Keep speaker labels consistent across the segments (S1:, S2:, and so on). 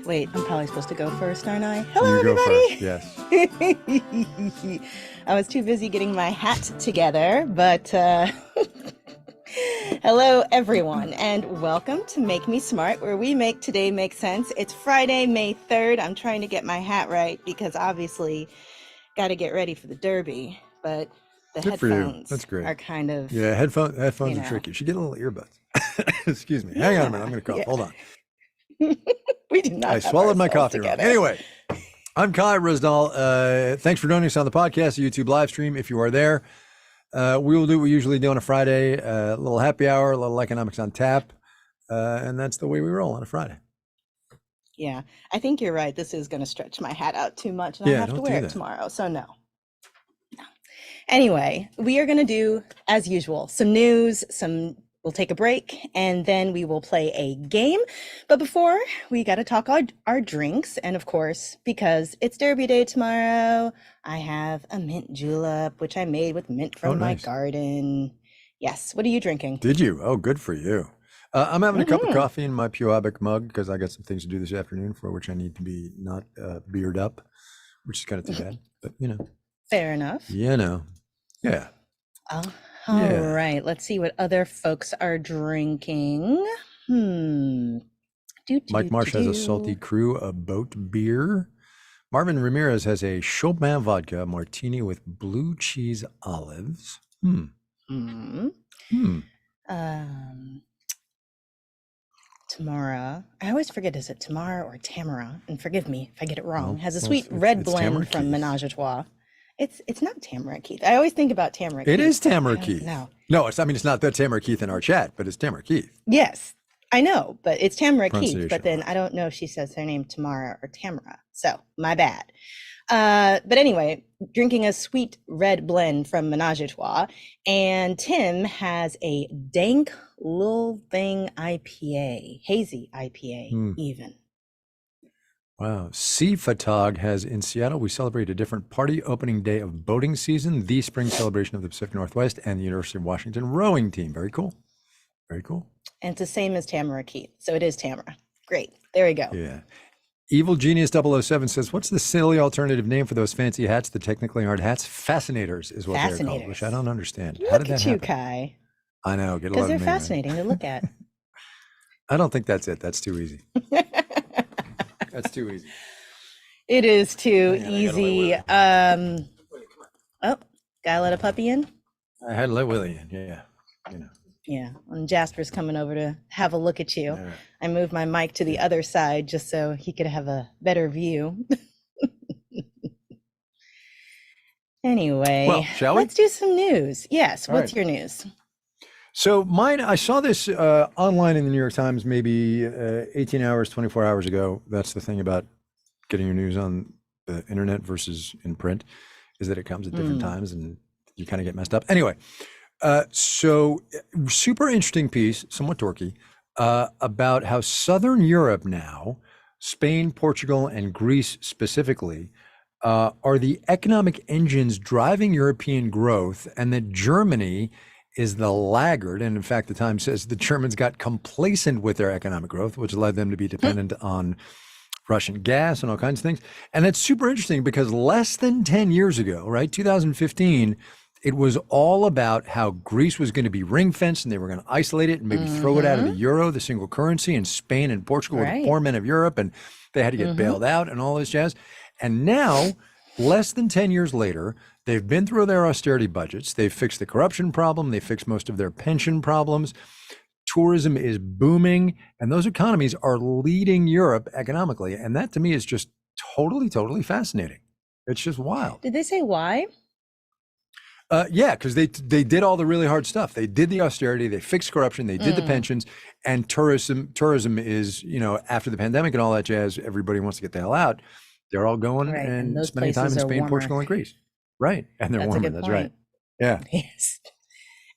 S1: Wait, I'm probably supposed to go first, aren't I? Hello,
S2: You go first,
S1: everybody.
S2: yes.
S1: I was too busy getting my hat together, but hello, everyone, and welcome to Make Me Smart, where we make today make sense. It's Friday, May 3rd. I'm trying to get my hat right because obviously got to get ready for the Derby, but the
S2: Good for you.
S1: headphones
S2: That's great.
S1: are kind of,
S2: Yeah, headphones
S1: you
S2: are
S1: know,
S2: tricky. You should get a little earbuds. Excuse me. Hang on a minute.
S1: yeah,
S2: I'm going to cough.
S1: yeah.
S2: Hold on.
S1: We did not
S2: I
S1: have
S2: swallowed my
S1: ourselves
S2: coffee wrong.
S1: together.
S2: Anyway, I'm Kai Risdal. Thanks for joining us on the podcast, the YouTube live stream. If you are there, we will do what we usually do on a Friday, a little happy hour, a little economics on tap. And that's the way we roll on a Friday.
S1: Yeah, I think you're right. This is going to stretch my hat out too much, and I
S2: Yeah,
S1: have to
S2: don't
S1: wear
S2: do
S1: it
S2: that.
S1: tomorrow. So no. Anyway, we are going to do, as usual, some news, we'll take a break, and then we will play a game. But before, we got to talk our drinks. And of course, because it's Derby Day tomorrow, I have a mint julep, which I made with mint from my
S2: Nice.
S1: garden. Yes. What are you drinking?
S2: Did you? Oh, good for you. I'm having a cup of
S1: Mhm.
S2: coffee in my Puabic mug because I got some things to do this afternoon for which I need to be not beard up, which is kind of too bad. But
S1: Fair enough.
S2: Yeah.
S1: All
S2: Yeah.
S1: right. Let's see what other folks are drinking.
S2: Mike Marsh has a salty crew, a boat beer. Marvin Ramirez has a Chopin vodka martini with blue cheese olives.
S1: Tamara, I always forget, is it Tamara or Tamara? And forgive me if I get it wrong. Has a
S2: Well,
S1: sweet red
S2: it's
S1: blend
S2: Tamara
S1: from
S2: Keith.
S1: Menage a Trois. It's not Tamara Keith. I always think about Tamara Keith.
S2: It is
S1: but
S2: Tamara
S1: I don't
S2: Keith.
S1: know.
S2: No, it's not that Tamara Keith in our chat, but it's Tamara Keith.
S1: Yes, I know, but it's Tamara Keith.
S2: Pronunciation
S1: But then
S2: wise.
S1: I don't know if she says her name Tamara or Tamara. So my bad. But anyway, drinking a sweet red blend from Menage a Trois, and Tim has a dank little thing IPA, hazy IPA even.
S2: Wow. Sea Fatog has in Seattle, we celebrate a different party opening day of boating season, the spring celebration of the Pacific Northwest and the University of Washington rowing team. Very cool. Very cool.
S1: And it's the same as Tamara Keith. So it is Tamara. Great. There we go.
S2: Yeah. Evil Genius 007 says, what's the silly alternative name for those fancy hats that technically aren't hats? Fascinators is what they're called, which I don't understand. How did that happen?
S1: Look at you, Kai.
S2: I know. Get a
S1: Because
S2: lot
S1: they're
S2: of
S1: fascinating to look at.
S2: I don't think that's it. That's too easy. That's too easy.
S1: It is too
S2: Man,
S1: easy. Oh, gotta let a puppy in?
S2: I had to let Willie in. Yeah.
S1: Yeah, when Jasper's coming over to have a look at you.
S2: Right.
S1: I moved my mic to the other side just so he could have a better view. Anyway,
S2: well, shall we?
S1: Let's do some news. Yes,
S2: All
S1: what's
S2: right.
S1: your news?
S2: So mine, I saw this online in the New York Times maybe 18 hours, 24 hours ago. That's the thing about getting your news on the internet versus in print, is that it comes at different times and you kind of get messed up. Anyway, so super interesting piece, somewhat dorky, about how Southern Europe now, Spain, Portugal, and Greece specifically, are the economic engines driving European growth, and that Germany is the laggard. And in fact, the Times says the Germans got complacent with their economic growth, which led them to be dependent on Russian gas and all kinds of things. And that's super interesting because less than 10 years ago, right, 2015, it was all about how Greece was going to be ring fenced and they were going to isolate it and maybe throw it out of the euro, the single currency, and Spain and Portugal were the poor men of Europe and they had to get bailed out and all this jazz. And now, less than 10 years later, they've been through their austerity budgets. They've fixed the corruption problem. They fixed most of their pension problems. Tourism is booming, and those economies are leading Europe economically. And that to me is just totally, totally fascinating. It's just wild.
S1: Did they say why?
S2: Yeah, because they did all the really hard stuff. They did the austerity, they fixed corruption, they did the pensions, and tourism is, after the pandemic and all that jazz, everybody wants to get the hell out. They're all going and
S1: those
S2: spending time in
S1: places are
S2: Spain,
S1: warmer.
S2: Portugal, and Greece. Right. And they're
S1: That's a
S2: warmer.
S1: good
S2: That's
S1: point.
S2: right. Yeah.
S1: Yes.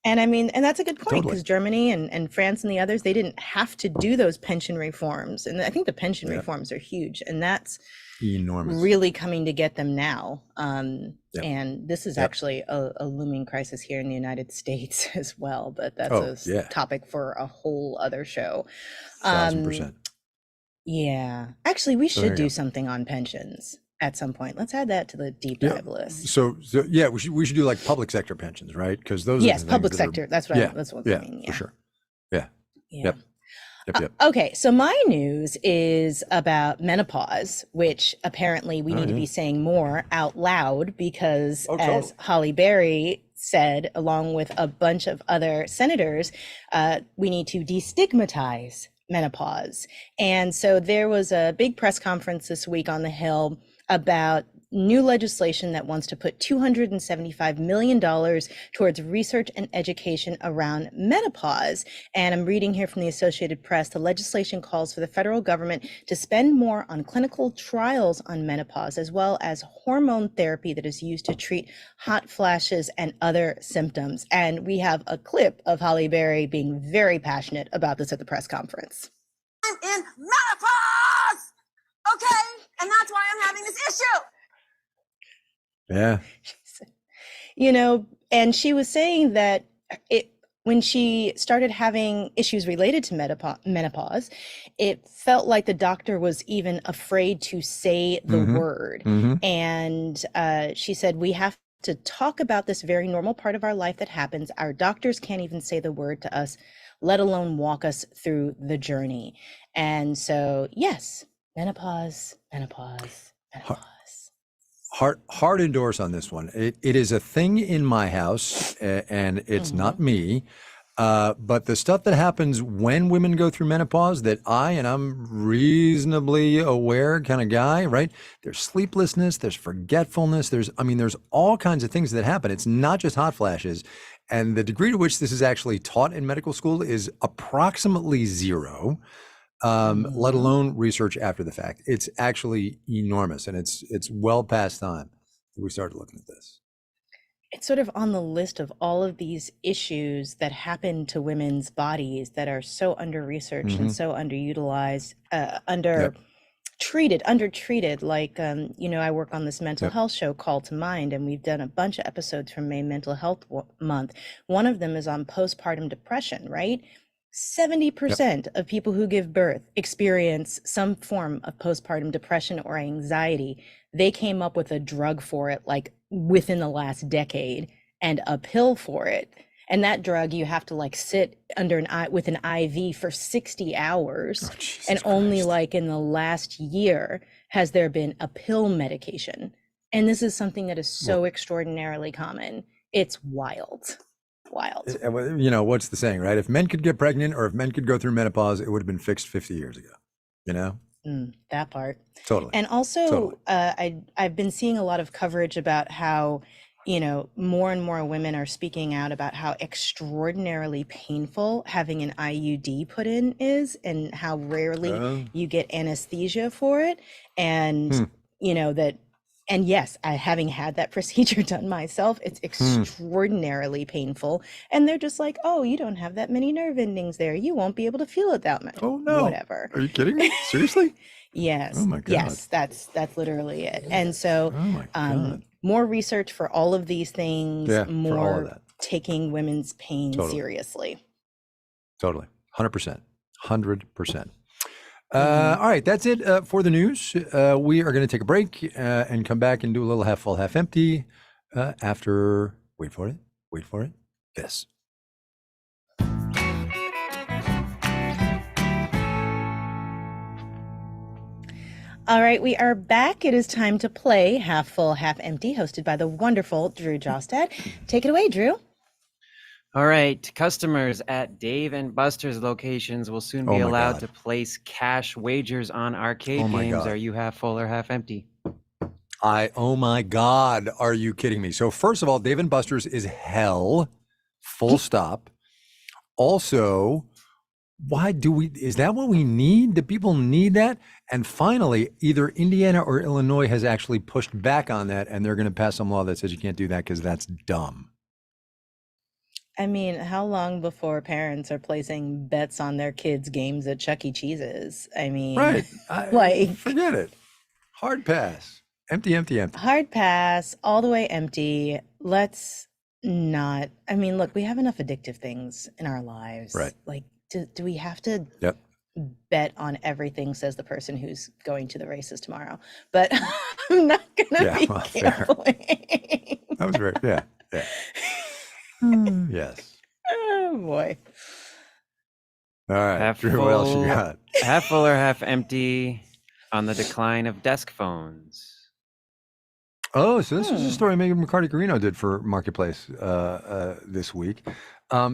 S1: And I mean, and that's a good point because Germany and France and the others, they didn't have to do those pension reforms. And I think the pension reforms are huge. And that's
S2: enormous,
S1: really coming to get them now. And this is actually a looming crisis here in the United States as well. But that's a topic for a whole other show.
S2: 1000%.
S1: Yeah. Actually, we
S2: So there
S1: should
S2: you
S1: do
S2: go.
S1: something on pensions at some point. Let's add that to the deep
S2: Yeah.
S1: dive list.
S2: So yeah, we should do like public sector pensions, right? Because those are
S1: Yes,
S2: the things
S1: public
S2: that are,
S1: sector. That's what
S2: yeah,
S1: that's what I
S2: yeah,
S1: mean.
S2: for
S1: Yeah.
S2: sure. Yeah.
S1: Yeah.
S2: Yep. Yep. Yep.
S1: Okay, so my news is about menopause, which apparently we
S2: Oh
S1: need to
S2: yeah.
S1: be saying more out loud because,
S2: Oh,
S1: as
S2: totally.
S1: Halle Berry said, along with a bunch of other senators, we need to destigmatize menopause. And so there was a big press conference this week on the Hill about new legislation that wants to put $275 million towards research and education around menopause. And I'm reading here from the Associated Press, the legislation calls for the federal government to spend more on clinical trials on menopause, as well as hormone therapy that is used to treat hot flashes and other symptoms. And we have a clip of Halle Berry being very passionate about this at the press conference.
S3: I'm in menopause, okay? And that's why I'm having this issue.
S2: Yeah.
S1: You know, and she was saying that when she started having issues related to menopause, it felt like the doctor was even afraid to say the word. And she said, we have to talk about this very normal part of our life that happens. Our doctors can't even say the word to us, let alone walk us through the journey. And so, yes, menopause.
S2: Hard endorse on this one. It is a thing in my house, and it's not me. But the stuff that happens when women go through menopause that I'm reasonably aware kind of guy, right? There's sleeplessness, there's forgetfulness, there's all kinds of things that happen. It's not just hot flashes. And the degree to which this is actually taught in medical school is approximately zero. Let alone research after the fact. It's actually enormous, and it's well past time that we started looking at this.
S1: It's sort of on the list of all of these issues that happen to women's bodies that are so under-researched and so underutilized, undertreated. Like, I work on this mental health show, Call to Mind, and we've done a bunch of episodes from May Mental Health Month. One of them is on postpartum depression, right? 70% of people who give birth experience some form of postpartum depression or anxiety. They came up with a drug for it like within the last decade and a pill for it. And that drug you have to like sit under with an IV for 60 hours. And only like in the last year has there been a pill medication. And this is something that is so extraordinarily common. It's wild.
S2: What's the saying, right? If men could get pregnant or if men could go through menopause, it would have been fixed 50 years ago,
S1: that part.
S2: Totally.
S1: And also, I've been seeing a lot of coverage about how, more and more women are speaking out about how extraordinarily painful having an IUD put in is and how rarely you get anesthesia for it. And, and yes, having had that procedure done myself, it's extraordinarily painful. And they're just like, oh, you don't have that many nerve endings there. You won't be able to feel it that much.
S2: Oh, no.
S1: Whatever.
S2: Are you kidding me? Seriously?
S1: Yes.
S2: Oh, my God.
S1: Yes, that's literally it. And so more research for all of these things,
S2: for all of that.
S1: Taking women's pain seriously.
S2: Totally. 100%. 100%. All right, that's it for the news. We are going to take a break and come back and do a little half full, half empty after, wait for it, this.
S1: All right, we are back. It is time to play Half Full, Half Empty, hosted by the wonderful Drew Jostad. Take it away, Drew.
S4: All right, customers at Dave and Buster's locations will soon be allowed to place cash wagers on arcade games. Are you half full or half empty?
S2: Oh my God, are you kidding me? So first of all, Dave and Buster's is hell, full stop. Also, is that what we need? Do people need that? And finally, either Indiana or Illinois has actually pushed back on that, and they're going to pass some law that says you can't do that because that's dumb.
S1: I mean, how long before parents are placing bets on their kids' games at Chuck E. Cheese's? I mean,
S2: right. Forget it. Hard pass. Empty.
S1: Hard pass, all the way empty. Let's not. I mean, look, we have enough addictive things in our lives.
S2: Right.
S1: Like, do we have to bet on everything, says the person who's going to the races tomorrow. But I'm not gonna be
S2: fair.
S1: gambling.
S2: That was very, yeah. Yes.
S1: Oh boy.
S2: All right,
S4: Half
S2: Drew, what else you
S4: full-
S2: got?
S4: Half full or half empty on the decline of desk phones?
S2: Oh, so this was a story Megan McCarty-Carino did for Marketplace this week.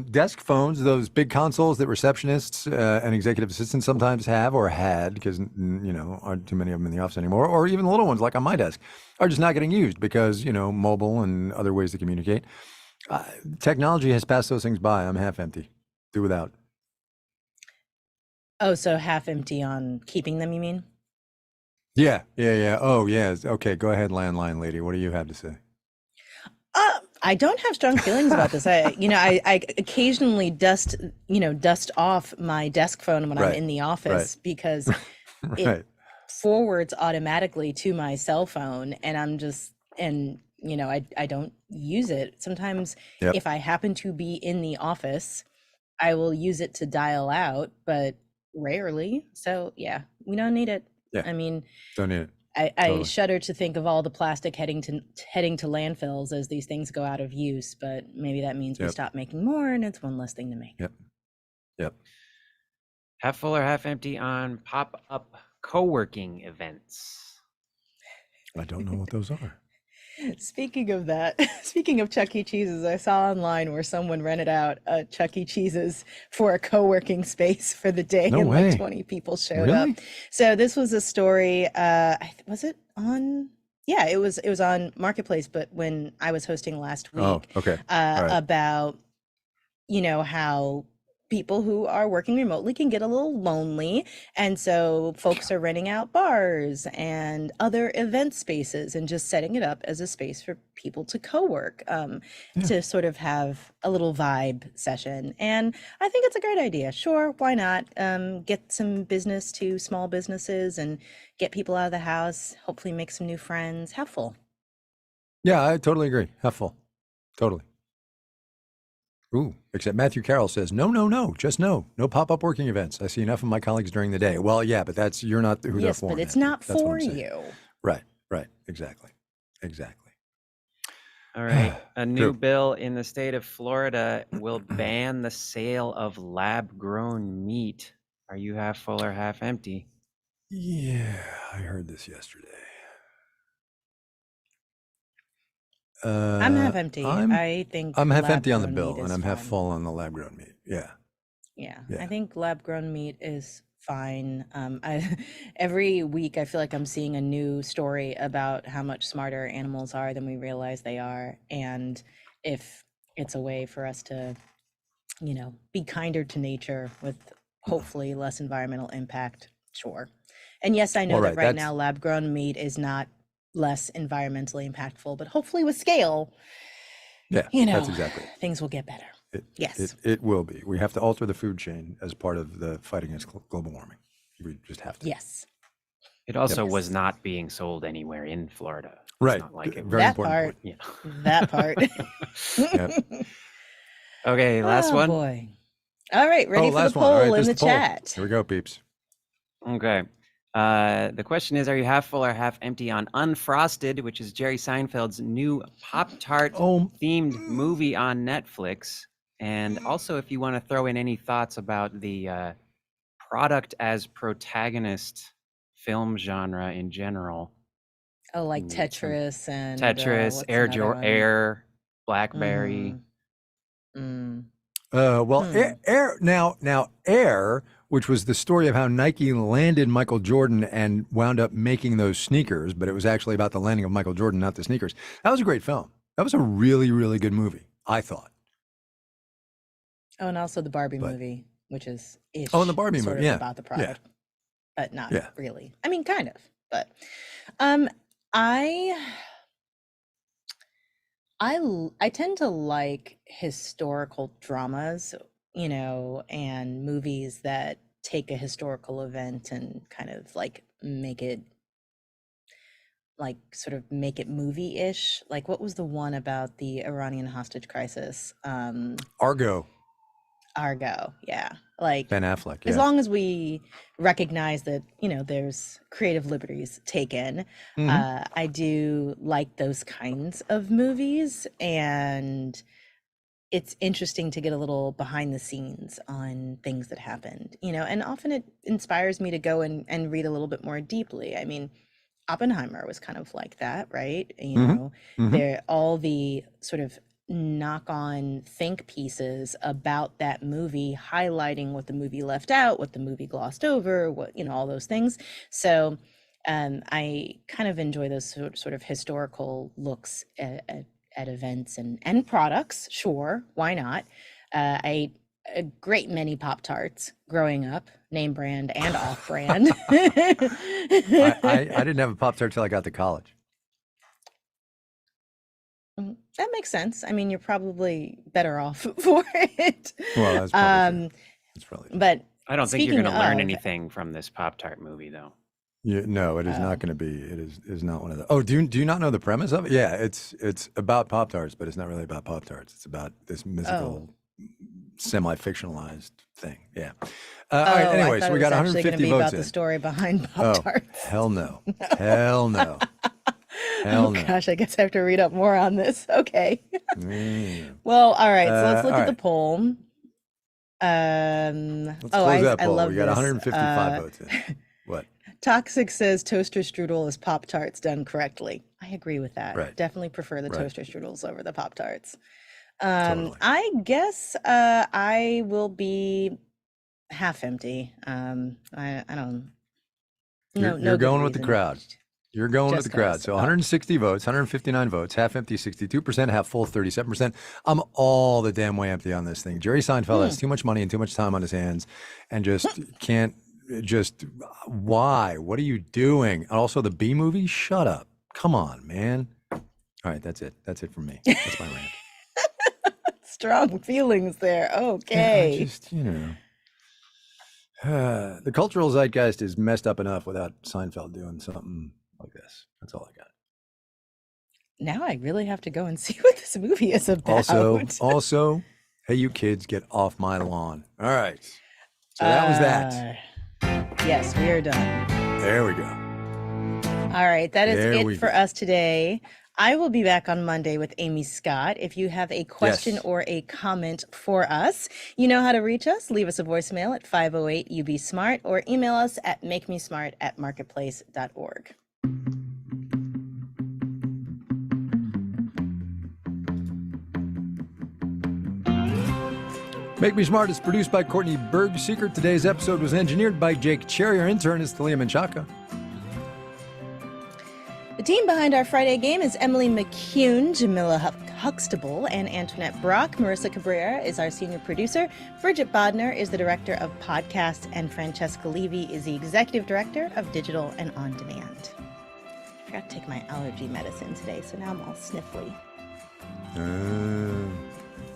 S2: Desk phones, those big consoles that receptionists and executive assistants sometimes have or had, because aren't too many of them in the office anymore, or even the little ones like on my desk, are just not getting used because mobile and other ways to communicate. Technology has passed those things by. I'm half empty. Do without.
S1: Oh, so half empty on keeping them, you mean?
S2: Yeah. Oh, yeah. Okay, go ahead, landline lady. What do you have to say?
S1: I don't have strong feelings about this. I occasionally dust off my desk phone when I'm in the office because it forwards automatically to my cell phone, and I don't use it. Sometimes if I happen to be in the office, I will use it to dial out, but rarely. So yeah, we don't need it.
S2: Yeah.
S1: I mean,
S2: Don't need it.
S1: I shudder to think of all the plastic heading to landfills as these things go out of use, but maybe that means we stop making more and it's one less thing to make.
S2: Yep.
S4: Half full or half empty on pop-up co-working events?
S2: I don't know what those are.
S1: Speaking of that, speaking of Chuck E. Cheese's, I saw online where someone rented out a Chuck E. Cheese's for a co-working space for the day,
S2: No
S1: and
S2: way.
S1: like 20 people showed up. So this was a story. Was it on? Yeah, it was on Marketplace, but when I was hosting last week, about how people who are working remotely can get a little lonely, and so folks are renting out bars and other event spaces and just setting it up as a space for people to co-work, to sort of have a little vibe session. And I think it's a great idea. Sure, why not? Get some business to small businesses and get people out of the house, hopefully make some new friends. Have full.
S2: Yeah, I totally agree. Have full. Totally. Ooh, except Matthew Carroll says, no, just no pop-up working events. I see enough of my colleagues during the day. Well, yeah, but you're not who they're for.
S1: Yes, but it's
S2: Matthew.
S1: not
S2: That's
S1: for you.
S2: Right, exactly.
S4: All right, a new bill in the state of Florida will ban the sale of lab-grown meat. Are you half full or half empty?
S2: Yeah, I heard this yesterday.
S1: I'm half empty. I think
S2: I'm half empty on the
S1: lab-grown
S2: bill,
S1: meat
S2: and
S1: is
S2: I'm half
S1: fine.
S2: full on the lab-grown meat.
S1: Yeah, I think lab-grown meat is fine. Every week I feel like I'm seeing a new story about how much smarter animals are than we realize they are, and if it's a way for us to, be kinder to nature with hopefully less environmental impact, sure. And yes, I know that right now lab-grown meat is not less environmentally impactful, but hopefully with scale,
S2: that's exactly it.
S1: things will get better. Yes.
S2: It will be. We have to alter the food chain as part of the fight against global warming. We just have to.
S1: Yes.
S4: It also was not being sold anywhere in Florida. It's
S2: right.
S4: not like it
S2: Very
S1: that
S2: important
S1: part.
S2: point.
S4: Yeah.
S1: That part.
S4: Okay, last one.
S1: Boy. All right, ready for the poll in the chat.
S2: Here we go, peeps.
S4: Okay. The question is, are you half full or half empty on Unfrosted, which is Jerry Seinfeld's new Pop-Tart themed movie on Netflix? And also, if you want to throw in any thoughts about the product as protagonist film genre in general.
S1: Oh, like Tetris and
S4: Tetris, Air, Blackberry.
S2: Air, which was the story of how Nike landed Michael Jordan and wound up making those sneakers, but it was actually about the landing of Michael Jordan, not the sneakers. That was a great film. That was a really, really good movie, I thought.
S1: Oh, and also the Barbie movie, which is
S2: and the Barbie movie,
S1: about the product, but not really. I mean, kind of, but I tend to like historical dramas, and movies that take a historical event and kind of like make it movie-ish. Like, what was the one about the Iranian hostage crisis?
S2: Argo,
S1: yeah. Like
S2: Ben Affleck.
S1: as
S2: Yeah.
S1: long as we recognize that, there's creative liberties taken,
S2: Mhm.
S1: I do like those kinds of movies, and it's interesting to get a little behind the scenes on things that happened, and often it inspires me to go and read a little bit more deeply. I mean, Oppenheimer was kind of like that, right?
S2: Mhm. Mhm.
S1: There all the sort of knock-on think pieces about that movie, highlighting what the movie left out, what the movie glossed over, what, all those things. So I kind of enjoy those sort of historical looks at events and products. Sure, why not? I ate a great many Pop-Tarts growing up, name brand and off brand.
S2: I didn't have a Pop-Tart till I got to college.
S1: That makes sense. I mean, you're probably better off for it.
S2: Well, that's probably true. That's probably true.
S1: But
S4: I don't think you're
S1: speaking
S4: going to learn
S1: of,
S4: anything from this Pop-Tart movie, though.
S2: Yeah, no, it is
S1: Oh.
S2: not going to be. It is not one of the. Oh, do you not know the premise of it? Yeah, it's about Pop-Tarts, but it's not really about Pop-Tarts. It's about this mythical, semi-fictionalized thing. Yeah. All right.
S1: I
S2: Anyway,
S1: thought
S2: so we
S1: it
S2: got
S1: was actually going to
S2: 150
S1: be
S2: votes
S1: about
S2: in.
S1: the story behind
S2: Oh,
S1: Pop-Tarts.
S2: hell no. Hell no. Hell
S1: Oh
S2: no.
S1: gosh, I guess I have to read up more on this. Okay.
S2: Mm.
S1: Well, all right. So let's look
S2: all
S1: at the
S2: right.
S1: poll.
S2: Let's close that
S1: I
S2: poll.
S1: love
S2: We got
S1: this.
S2: 155 votes in. What?
S1: Toxic says toaster strudel is Pop-Tarts done correctly. I agree with that.
S2: Right.
S1: Definitely prefer the
S2: Right.
S1: toaster strudels over the Pop-Tarts.
S2: Totally.
S1: I guess I will be half empty. I don't.
S2: You're
S1: No good
S2: going with the
S1: reason.
S2: crowd. You're going with
S1: Just
S2: the crowd.
S1: 'cause.
S2: So 160 votes, 159 votes, half empty 62%, half full 37%. I'm all the damn way empty on this thing. Jerry Seinfeld has too much money and too much time on his hands and just can't why? What are you doing? And also the B movie? Shut up. Come on, man. All right, that's it. That's it from me. That's my rant.
S1: Strong feelings there.
S2: Yeah,
S1: Okay.
S2: I just, the cultural zeitgeist is messed up enough without Seinfeld doing something like this. That's all I got.
S1: Now I really have to go and see what this movie is about.
S2: Also, hey, you kids, get off my lawn. All right. So that was that.
S1: Yes, we are done.
S2: There we go.
S1: All right, that is
S2: There we
S1: it for
S2: go.
S1: us today. I will be back on Monday with Amy Scott. If you have a question
S2: Yes.
S1: or a comment for us, you know how to reach us. Leave us a voicemail at 508-UB-SMART or email us at makemesmart@marketplace.org.
S2: Make Me Smart is produced by Courtney Berg-Seeker. Today's episode was engineered by Jake Cherry. Our intern is Talia Menchaca.
S1: The team behind our Friday game is Emily McCune, Jamila Huxtable, and Antoinette Brock. Marissa Cabrera is our senior producer. Bridget Bodner is the director of podcasts, and Francesca Levy is the executive director of digital and on demand. I forgot to take my allergy medicine today, so now I'm all sniffly.